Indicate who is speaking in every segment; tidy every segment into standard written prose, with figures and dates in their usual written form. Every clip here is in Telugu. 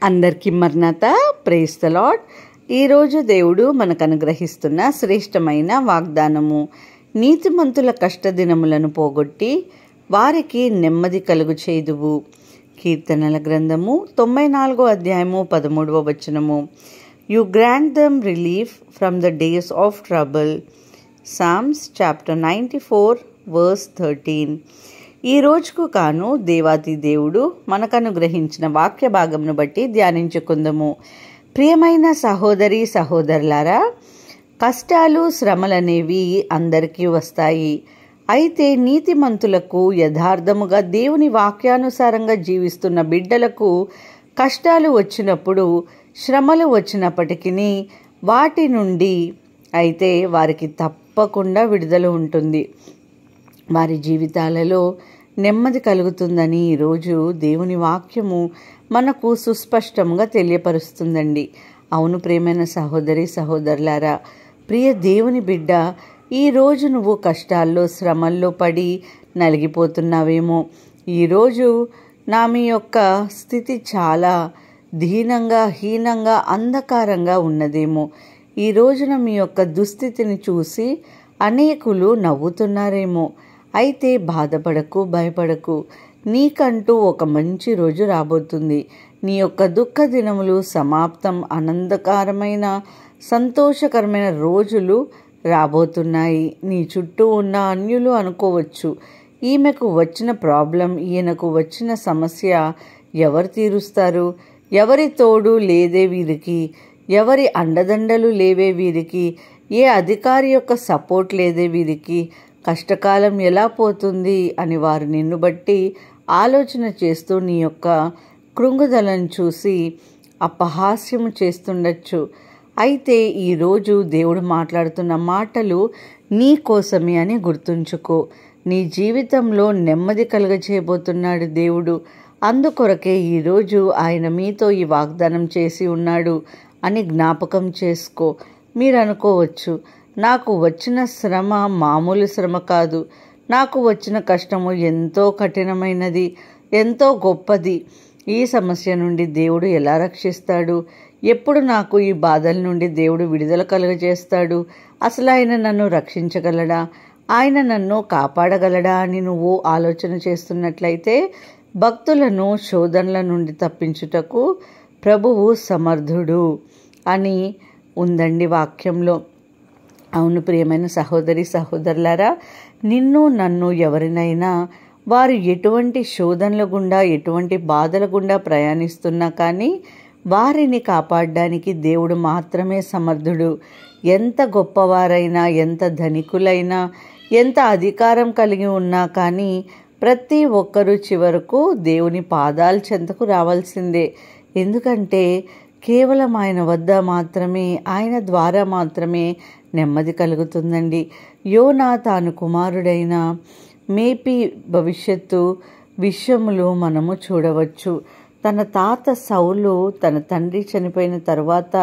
Speaker 1: అందరికీ మర్నాత. Praise the lord. ఈరోజు దేవుడు మనకు అనుగ్రహిస్తున్న శ్రేష్టమైన వాగ్దానము, నీతిమంతుల కష్టదినములను పోగొట్టి వారికి నెమ్మది కలుగు చేదువు. కీర్తనల గ్రంథము 94వ అధ్యాయము 13వ వచనము. You grant them relief from the days of trouble. Psalms chapter 94 verse 13. ఈ రోజుకు కాను దేవాతి దేవుడు మనకు అనుగ్రహించిన వాక్య భాగమును బట్టి ధ్యానించుకుందాము. ప్రియమైన సహోదరి సహోదరులారా, కష్టాలు శ్రమలనేవి అందరికీ వస్తాయి. అయితే నీతిమంతులకు, యథార్థముగా దేవుని వాక్యానుసారంగా జీవిస్తున్న బిడ్డలకు కష్టాలు వచ్చినప్పుడు, శ్రమలు వచ్చినప్పటికీ వాటి నుండి అయితే వారికి తప్పకుండా విడుదల ఉంటుంది. వారి జీవితాలలో నెమ్మది కలుగుతుందని ఈరోజు దేవుని వాక్యము మనకు సుస్పష్టంగా తెలియపరుస్తుందండి. అవును ప్రియమైన సహోదరి సహోదరులారా, ప్రియ దేవుని బిడ్డ, ఈరోజు నువ్వు కష్టాల్లో శ్రమల్లో పడి నలిగిపోతున్నావేమో. ఈరోజు మీ యొక్క స్థితి చాలా దీనంగా, హీనంగా, అంధకారంగా ఉన్నదేమో. ఈ రోజున మీ యొక్క దుస్థితిని చూసి అనేకులు నవ్వుతున్నారేమో. అయితే బాధపడకు, భయపడకు. నీకంటూ ఒక మంచి రోజు రాబోతుంది. నీ యొక్క దుఃఖ దినములు సమాప్తం. ఆనందకరమైన, సంతోషకరమైన రోజులు రాబోతున్నాయి. నీ చుట్టూ ఉన్న అన్యులు అనుకోవచ్చు, ఈమెకు వచ్చిన ప్రాబ్లం, ఈయనకు వచ్చిన సమస్య ఎవరు తీరుస్తారు? ఎవరి తోడు లేదే వీరికి, ఎవరి అండదండలు లేవే వీరికి, ఏ అధికారి యొక్క సపోర్ట్ లేదే వీరికి, కష్టకాలం ఎలా పోతుంది అని వారు నిన్ను బట్టి ఆలోచన చేస్తూ నీ యొక్క కృంగుదలను చూసి అపహాస్యము చేస్తుండొచ్చు. అయితే ఈరోజు దేవుడు మాట్లాడుతున్న మాటలు నీ కోసమే అని గుర్తుంచుకో. నీ జీవితంలో నెమ్మది కలుగచేయబోతున్నాడు దేవుడు. అందుకొరకే ఈరోజు ఆయన మీతో ఈ వాగ్దానం చేసి ఉన్నాడు అని జ్ఞాపకం చేసుకో. మీరు అనుకోవచ్చు, నాకు వచ్చిన శ్రమ మామూలు శ్రమ కాదు, నాకు వచ్చిన కష్టము ఎంతో కఠినమైనది, ఎంతో గొప్పది. ఈ సమస్య నుండి దేవుడు ఎలా రక్షిస్తాడు? ఎప్పుడు నాకు ఈ బాధల నుండి దేవుడు విడుదల కలుగజేస్తాడు? అసలు ఆయన నన్ను రక్షించగలడా? ఆయన నన్ను కాపాడగలడా అని నువ్వు ఆలోచన చేస్తున్నట్లయితే, భక్తులను శోధనల నుండి తప్పించుటకు ప్రభువు సమర్థుడు అని ఉందండి వాక్యంలో. అవును ప్రియమైన సహోదరి సహోదరులారా, నిన్ను నన్ను ఎవరినైనా వారు ఎటువంటి శోధనల గుండా, ఎటువంటి బాధల గుండా ప్రయాణిస్తున్నా కానీ వారిని కాపాడడానికి దేవుడు మాత్రమే సమర్థుడు. ఎంత గొప్పవారైనా, ఎంత ధనికులైనా, ఎంత అధికారం కలిగి ఉన్నా కానీ ప్రతి ఒక్కరూ చివరకు దేవుని పాదాల చెంతకు రావాల్సిందే. ఎందుకంటే కేవలం ఆయన వద్ద మాత్రమే, ఆయన ద్వారా మాత్రమే నెమ్మది కలుగుతుందండి. యోనా తాను కుమారుడైన మేపి భవిష్యత్తు విషయములు మనము చూడవచ్చు. తన తాత సౌలు తన తండ్రి చనిపోయిన తర్వాత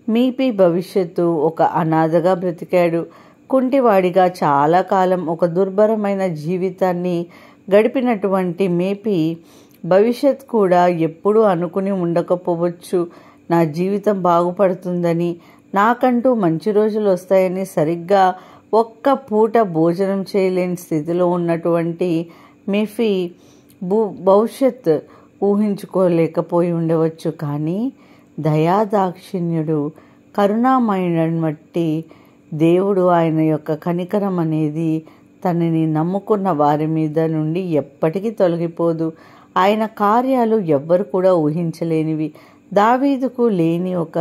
Speaker 1: మేపి భవిష్యత్తు ఒక అనాథగా బ్రతికాడు. కుంటివాడిగా చాలా కాలం ఒక దుర్భరమైన జీవితాన్ని గడిపినటువంటి మేపి భవిష్యత్ కూడా ఎప్పుడూ అనుకుని ఉండకపోవచ్చు, నా జీవితం బాగుపడుతుందని, నాకంటూ మంచి రోజులు వస్తాయని. సరిగ్గా ఒక్క పూట భోజనం చేయలేని స్థితిలో ఉన్నటువంటి మేఫీ భవిష్యత్ ఊహించుకోలేకపోయి ఉండవచ్చు. కానీ దయాదాక్షిణ్యుడు, కరుణామయుడని బట్టి దేవుడు ఆయన యొక్క కనికరం అనేది తనని నమ్ముకున్న వారి మీద నుండి ఎప్పటికీ తొలగిపోదు. ఆయన కార్యాలు ఎవ్వరు కూడా ఊహించలేనివి. దావీదుకు లేని ఒక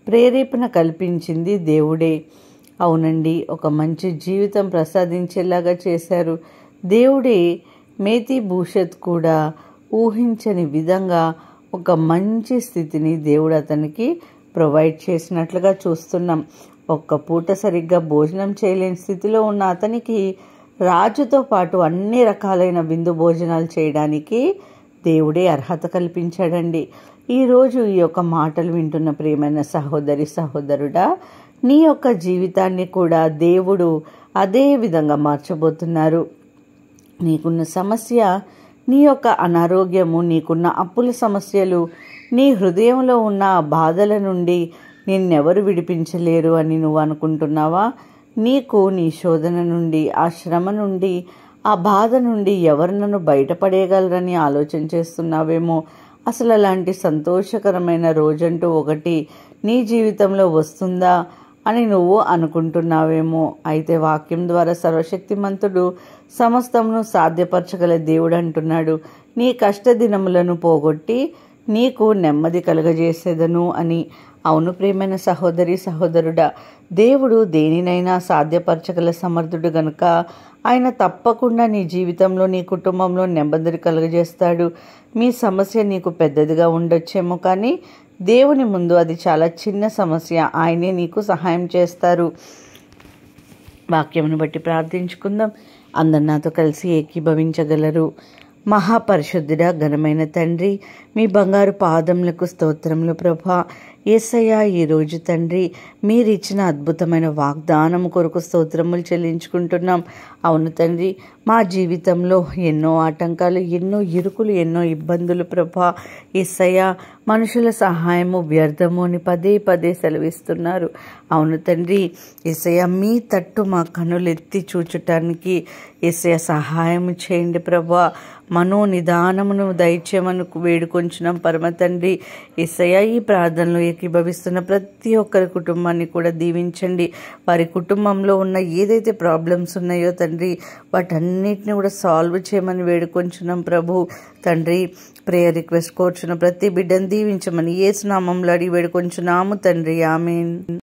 Speaker 1: ప్రేరేపణ కల్పించింది దేవుడే. అవునండి, ఒక మంచి జీవితం ప్రసాదించేలాగా చేశారు దేవుడే. మేతి భూషత్ కూడా ఊహించని విధంగా ఒక మంచి స్థితిని దేవుడు అతనికి ప్రొవైడ్ చేసినట్లుగా చూస్తున్నాం. ఒక్క పూట సరిగ్గా భోజనం చేయలేని స్థితిలో ఉన్న అతనికి రాజుతో పాటు అన్ని రకాలైన విందు భోజనాలు చేయడానికి దేవుడే అర్హత కల్పించాడండి. ఈరోజు ఈ యొక్క మాటలు వింటున్న ప్రియమైన సహోదరి సహోదరుడా, నీ యొక్క జీవితాన్ని కూడా దేవుడు అదే విధంగా మార్చబోతున్నారు. నీకున్న సమస్య నీ యొక్క అనారోగ్యము, నీకున్న అప్పుల సమస్యలు, నీ హృదయంలో ఉన్న ఆ బాధల నుండి నిన్నెవరు విడిపించలేరు అని నువ్వు అనుకుంటున్నావా? నీకు నీ శోధన నుండి, ఆ శ్రమ నుండి, ఆ బాధ నుండి ఎవరు నన్ను బయటపడేయగలరని ఆలోచన చేస్తున్నావేమో. అసలు అలాంటి సంతోషకరమైన రోజంటూ ఒకటి నీ జీవితంలో వస్తుందా అని నువ్వు అనుకుంటున్నావేమో. అయితే వాక్యం ద్వారా సర్వశక్తిమంతుడు సమస్తమును సాధ్యపరచగల దేవుడు అంటున్నాడు, నీ కష్ట దినములను పోగొట్టి నీకు నెమ్మది కలుగజేసేదను అని. అవును ప్రియమైన సహోదరి సహోదరుడా, దేవుడు దేనినైనా సాధ్యపరచగల సమర్థుడు గనుక ఆయన తప్పకుండా నీ జీవితంలో, నీ కుటుంబంలో నెమ్మదిని కలుగజేస్తాడు. మీ సమస్య నీకు పెద్దదిగా ఉండొచ్చేమో, కానీ దేవుని ముందు అది చాలా చిన్న సమస్య. ఆయనే నీకు సహాయం చేస్తారు. వాక్యమును బట్టి ప్రార్థించుకుందాం. అందరు నాతో కలిసి ఏకీభవించగలరు. మహాపరిశుద్ధుడా, ఘనమైన తండ్రి, మీ బంగారు పాదములకు స్తోత్రములు ప్రభా. యేసయ్యా, ఈరోజు తండ్రి మీరు ఇచ్చిన అద్భుతమైన వాగ్దానం కొరకు స్తోత్రములు చెల్లించుకుంటున్నాం. అవును తండ్రి, మా జీవితంలో ఎన్నో ఆటంకాలు, ఎన్నో ఇరుకులు, ఎన్నో ఇబ్బందులు ప్రభా. యేసయ్యా, మనుషుల సహాయము వ్యర్థము అని పదే పదే సెలవిస్తున్నారు. అవును తండ్రి, యేసయ్యా, మీ తట్టు మా కనులెత్తి చూచటానికి యేసయ్యా సహాయం చేయండి ప్రభా. మనోనిదానమును దయచేయమని వేడుకొంచున్నాం పరమ తండ్రి. యేసయ్యా, ఈ ప్రార్థనలో ఏకీభవిస్తున్న ప్రతి ఒక్కరి కుటుంబాన్ని కూడా దీవించండి. వారి కుటుంబంలో ఉన్న ఏదైతే ప్రాబ్లమ్స్ ఉన్నాయో తండ్రి, వాటన్నిటిని కూడా సాల్వ్ చేయమని వేడుకొంచున్నాం ప్రభు. తండ్రి, ప్రేయర్ రిక్వెస్ట్ కోరుచున్న ప్రతి బిడ్డను దీవించమని యేసు నామములో అడిగి వేడుకొంచున్నాము తండ్రి. ఆమేన్.